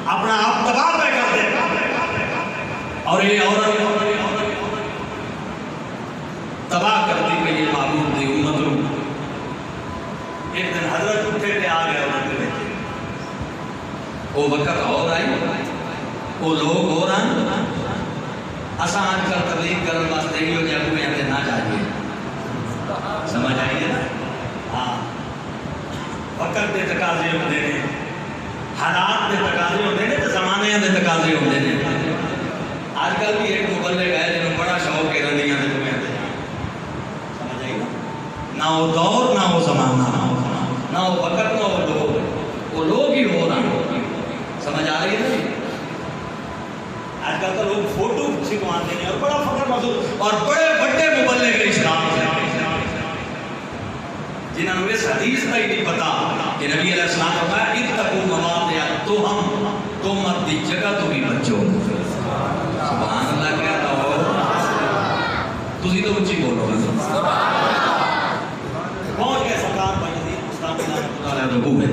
اپنا آپ تباہ پہ کر دے. اور یہ عورت تباہ کرتی کہ یہ معبود دی امت رو. ایک دن حضرت اٹھے تھے آ گئے عورت کے بیٹے. وہ وقت اور آئی, وہ لوگ اور آئیں. اساں آج کل تبلیغ کرنے واسطے ہی ہو جائے کوئی ہمیں نہ چاہیے. سمجھ آئیے نا؟ ہاں, وقت دے تقاضے ہوندے نے, حالات دے تقاضے ہوندے نے, تے زمانے دے تقاضے ہوندے نے. آج کل بھی ایک مبلغ ہے جنہوں بڑا شوق ہے رندیاں دے دنیا دے. سمجھ آئی نا؟ نہ وہ دور نہ وہ زمانہ, نہ وہ وقت نہ وہ لوگ, وہ لوگ ہی ہو رہا. سمجھ آ رہی ہے نا؟ آج کل تو لوگ فوٹو چھپواتے ہیں اور بڑا فخر محسوس, اور بڑے بڑے مبلغ اسلام ہیں جنہوں نے اس حدیث کا ہی نہیں پتا کہ نبی علیہ السلام نے فرمایا اتقوا مواضع التهم, تہمت دی جگہ تو بھی بچو. سبحان اللہ کہتا ہو تسی تو اچھی بولو گے. پہنچ گئے سرکار بھائی عزیز مستعفی رحمۃ اللہ علیہ ربو میں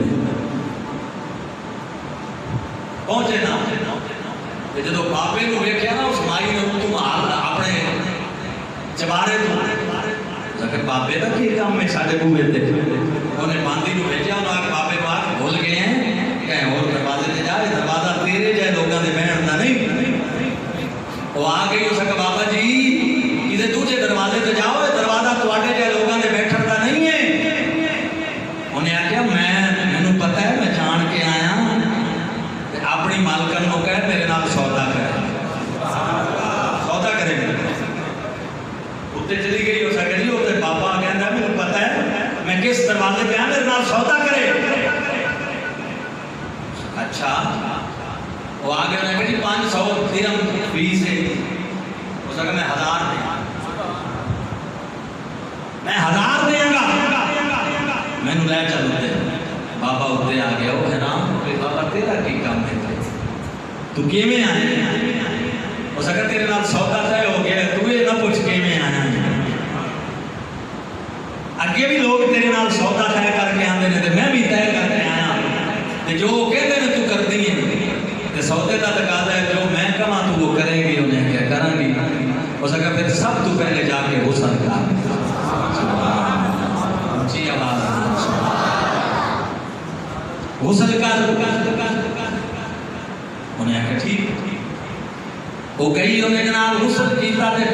پہنچے نا. جدو بابے نو ویکھیا نا اس مائی نے تم اپنے چبارے تو کہ بابے دا کی کام ہے ساڈے بوے تے. انہیں باندی نو بھیجا, انہوں نے بابے کو آ بھول گئے ہیں کہیں اور دروازے تے جا, دروازہ تیرے جائے لوگوں دے بہن دا نہیں. وہ آ گئی اس کہ بابا جی کسی دوسرے دروازے تے جاؤ, دروازہ تواڈے جائے لوگوں دے بیٹھن دا نہیں ہے. انہیں آخیا مینوں پتہ ہے, میں جان کے آیا اپنی مالکن کو کہے میرے نال سودا کرے, سودا کرے. اتنے چلی گئی ہو سکے نہیں, اتنے بابا کہتا ہے مجھے پتہ ہے میں کس دروازے پہ آیا, میرے نال سودا کرے. اچھا وہ آگے انہوں نے کہا جی 500 درہم فیس ہے. اس نے کہا میں 1000 دیں, میں 1000 دیں گا, میں نے لے چلو دے. بابا اتنے آ گیا, وہ حیران کہ بابا تیرا کی کام ہے, تو کیویں آیا؟ اس نے کہا تیرے نال سودا طے ہو گیا, تو یہ نہ پوچھ کیویں آیا. اگے بھی لوگ تیرے نال سودا طے کر کے آتے ہیں, میں بھی طے کر کے آیا. جو کہتے ہیں تو کر دی ہے, سودے کا تقاضا ہے جو میں کہاں تو وہ کرے گی, انہیں کیا کریں گی. اس نے کہا پھر سب تو پہلے جا کے غسل کر. اونچی آواز غسل کر. انہیں کہا ٹھیک. وہ گئی, انہیں جناب غسل کیتا تے